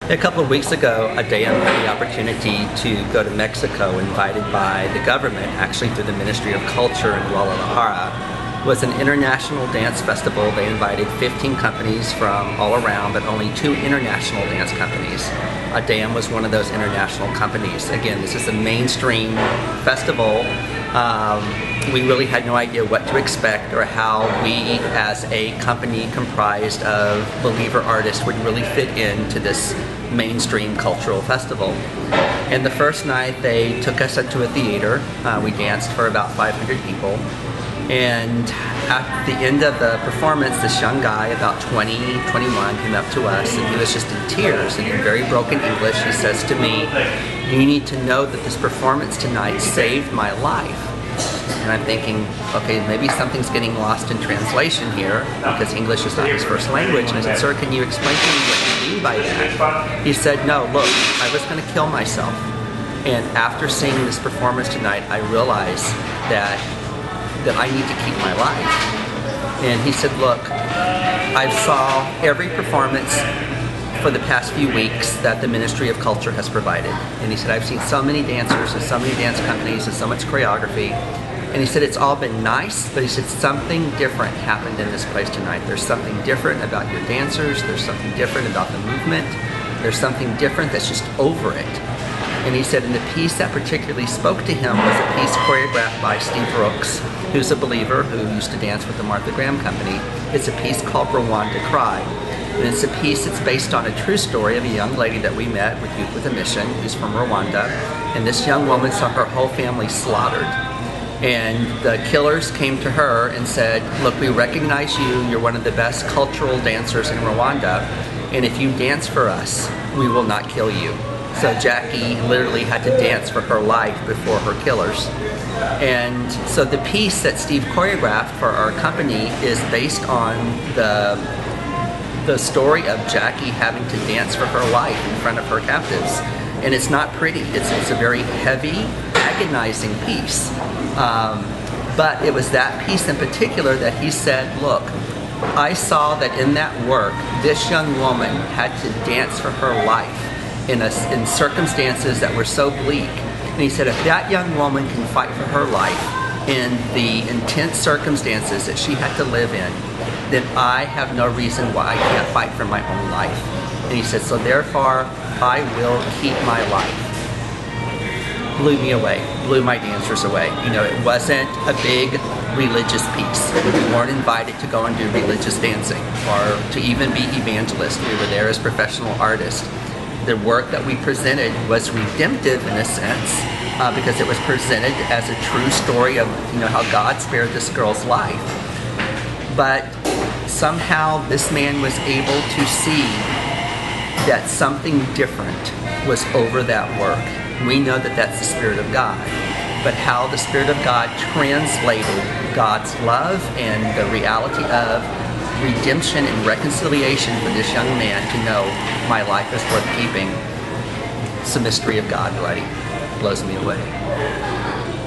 A couple of weeks ago, Ad Deum had the opportunity to go to Mexico, invited by the government, actually through the Ministry of Culture in Guadalajara. It was an international dance festival. They invited 15 companies from all around, but only 2 international dance companies. Ad Deum was one of those international companies. Again, this is a mainstream festival. We really had no idea what to expect or how we, as a company comprised of believer artists, would really fit into this mainstream cultural festival. And the first night they took us into a theater. We danced for about 500 people. And at the end of the performance, this young guy, about 20, 21, came up to us and he was just in tears, and in very broken English he says to me, "You need to know that this performance tonight saved my life." And I'm thinking, okay, maybe something's getting lost in translation here because English is not his first language. And I said, "Sir, can you explain to me what you mean by that?" He said, "No, look, I was going to kill myself. And after seeing this performance tonight, I realized that I need to keep my life." And he said, "Look, I saw every performance for the past few weeks that the Ministry of Culture has provided." And he said, "I've seen so many dancers and so many dance companies and so much choreography." And he said, "It's all been nice," but he said, "Something different happened in this place tonight. There's something different about your dancers. There's something different about the movement. There's something different that's just over it." And he said, and the piece that particularly spoke to him was a piece choreographed by Steve Brooks, who's a believer who used to dance with the Martha Graham Company. It's a piece called Rwanda Cry. And it's a piece that's based on a true story of a young lady that we met with Youth with a Mission, who's from Rwanda. And this young woman saw her whole family slaughtered. And the killers came to her and said, "Look, we recognize you. You're one of the best cultural dancers in Rwanda. And if you dance for us, we will not kill you." So Jackie literally had to dance for her life before her killers. And so the piece that Steve choreographed for our company is based on the story of Jackie having to dance for her life in front of her captives. And it's not pretty. It's a very heavy, agonizing piece. But it was that piece in particular that he said, "Look, I saw that in that work, this young woman had to dance for her life in circumstances that were so bleak." And he said, if that young woman can fight for her life in the intense circumstances that she had to live in, then I have no reason why I can't fight for my own life. And he said, so therefore, I will keep my life. Blew me away, blew my dancers away. You know, it wasn't a big religious piece. We weren't invited to go and do religious dancing or to even be evangelists. We were there as professional artists. The work that we presented was redemptive in a sense because it was presented as a true story of, you know, how God spared this girl's life. But somehow this man was able to see that something different was over that work. We know that that's the Spirit of God, but how the Spirit of God translated God's love and the reality of redemption and reconciliation for this young man to know my life is worth keeping. It's the mystery of God, buddy. Blows me away.